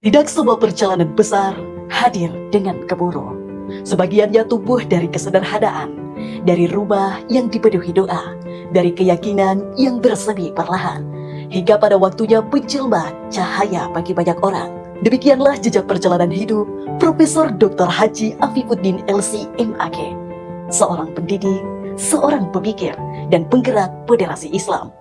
Tidak semua perjalanan besar hadir dengan gemuruh. Sebagiannya tumbuh dari kesederhanaan, dari rumah yang dipenuhi doa, dari keyakinan yang bersemi perlahan, hingga pada waktunya menjelma cahaya bagi banyak orang. Demikianlah jejak perjalanan hidup Profesor Dr. Haji Afifuddin LC MAG, seorang pendidik, seorang pemikir, dan penggerak moderasi Islam.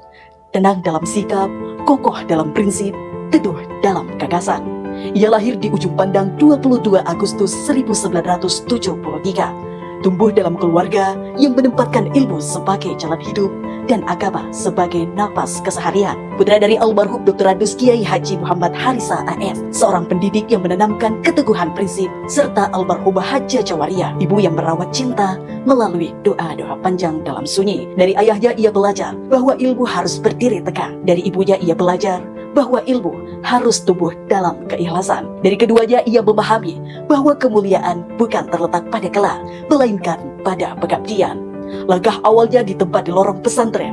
Tenang dalam sikap, kokoh dalam prinsip, teduh dalam gagasan. Ia lahir di ujung pandang 22 Agustus 1973. Tumbuh dalam keluarga yang menempatkan ilmu sebagai jalan hidup dan agama sebagai napas keseharian. Putra dari almarhum Dr. Andus Kiai Haji Muhammad Harisa AF, seorang pendidik yang menanamkan keteguhan prinsip, serta almarhumah Hajah Jawaria, ibu yang merawat cinta melalui doa-doa panjang dalam sunyi. Dari ayahnya ia belajar bahwa ilmu harus berdiri tegak. Dari ibunya ia belajar bahwa ilmu harus tumbuh dalam keikhlasan. Dari keduanya ia memahami bahwa kemuliaan bukan terletak pada gelar, melainkan pada pengabdian. Langkah awalnya ditempat di lorong pesantren.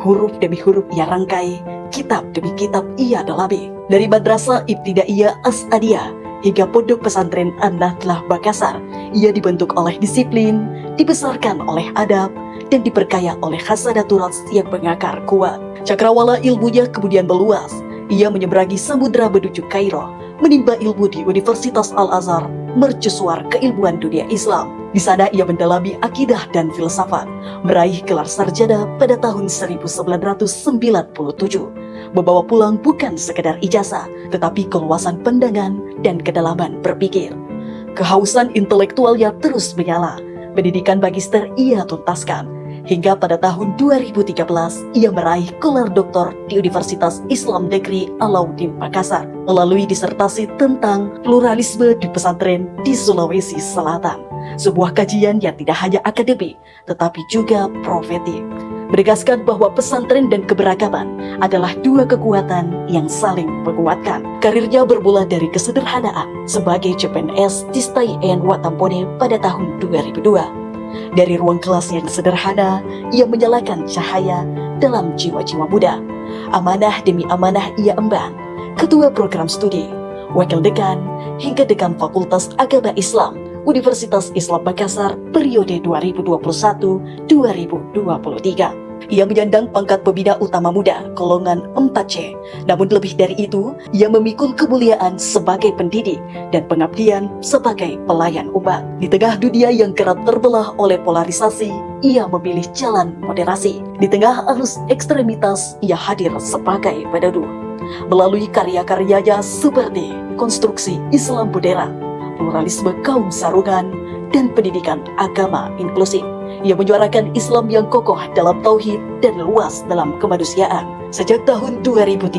Huruf demi huruf ia rangkai, kitab demi kitab ia dalami. Dari Madrasah Ibtidaiyah As-Adiyah hingga pondok pesantren An-Nahdlah Makassar, ia dibentuk oleh disiplin, dibesarkan oleh adab, dan diperkaya oleh khasanatul ras yang mengakar kuat. Cakrawala ilmunya kemudian meluas. Ia menyeberangi samudera menuju Kairo, menimba ilmu di Universitas Al-Azhar, mercusuar keilmuan dunia Islam. Di sana ia mendalami akidah dan filsafat, meraih gelar sarjana pada tahun 1997. Membawa pulang bukan sekedar ijazah, tetapi keluasan pandangan dan kedalaman berpikir. Kehausan intelektualnya terus menyala. Pendidikan magister ia tuntaskan. Hingga pada tahun 2013, ia meraih gelar doktor di Universitas Islam Negeri Alauddin Makassar melalui disertasi tentang pluralisme di pesantren di Sulawesi Selatan. Sebuah kajian yang tidak hanya akademik, tetapi juga profetik. Menegaskan bahwa pesantren dan keberagaman adalah dua kekuatan yang saling menguatkan. Karirnya bermula dari kesederhanaan sebagai CPNS di Stayen Watampone pada tahun 2002. Dari ruang kelas yang sederhana, ia menyalakan cahaya dalam jiwa-jiwa muda. Amanah demi amanah ia emban. Ketua program studi, wakil dekan, hingga dekan Fakultas Agama Islam Universitas Islam Makassar periode 2021-2023. Ia menyandang pangkat pembina utama muda golongan 4C. Namun lebih dari itu, ia memikul kemuliaan sebagai pendidik dan pengabdian sebagai pelayan umat. Di tengah dunia yang kerap terbelah oleh polarisasi, ia memilih jalan moderasi. Di tengah arus ekstremitas, ia hadir sebagai peneduh. Melalui karya-karyanya seperti Konstruksi Islam Modern, Pluralisme Kaum Sarungan, dan Pendidikan Agama Inklusif. Ia menyuarakan Islam yang kokoh dalam tauhid dan luas dalam kemanusiaan. Sejak tahun 2013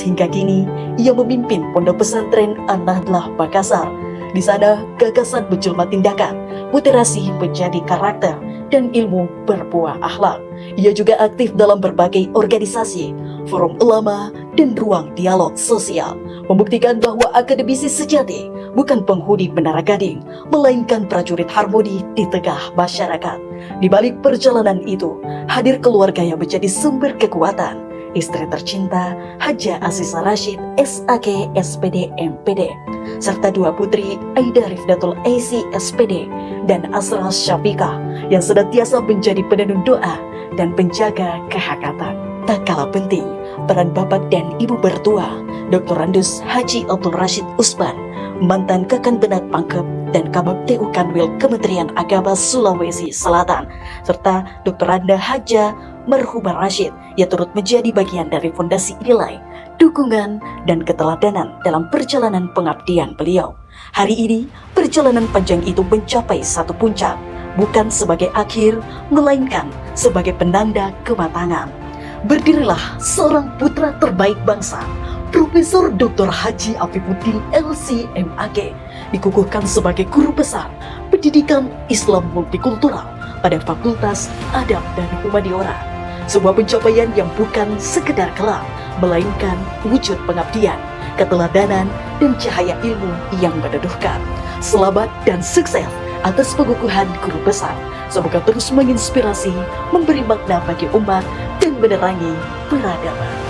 hingga kini, ia memimpin pondok pesantren An-Nahdlah Makassar. Di sana, gagasan menjelma tindakan, moderasi menjadi karakter, dan ilmu berbuah akhlak. Ia juga aktif dalam berbagai organisasi, forum ulama, dan ruang dialog sosial, membuktikan bahwa akademisi sejati bukan penghuni menara gading, melainkan prajurit harmoni di tengah masyarakat. Di balik perjalanan itu, hadir keluarga yang menjadi sumber kekuatan. Istri tercinta, Hajah Aziza Rashid, SAK, SPD, MPD, serta dua putri, Aida Rifdatul AC, SPD, dan Asra Syafiqah, yang senantiasa menjadi penenun doa dan penjaga kehangatan. Tak kalah penting, peran bapak dan ibu bertua, Dr. Andus Haji Abdul Rashid Usman, mantan Kakan Benak Pangkep dan Kabak TU Kanwil Kementerian Agama Sulawesi Selatan, serta Dr. Anda Hajah Marhumah Rashid yang turut menjadi bagian dari fondasi nilai, dukungan, dan keteladanan dalam perjalanan pengabdian beliau. Hari ini, perjalanan panjang itu mencapai satu puncak, bukan sebagai akhir, melainkan sebagai penanda kematangan. Berdirilah seorang putra terbaik bangsa, Profesor Dr. Haji Afifuddin LC MAG, dikukuhkan sebagai guru besar pendidikan Islam multikultural pada Fakultas Adab dan Humaniora. Sebuah pencapaian yang bukan sekedar gelar, melainkan wujud pengabdian, keteladanan, dan cahaya ilmu yang meneduhkan. Selamat dan sukses atas pengukuhan guru besar. Semoga terus menginspirasi, memberi makna bagi umat, dan menerangi peradaban.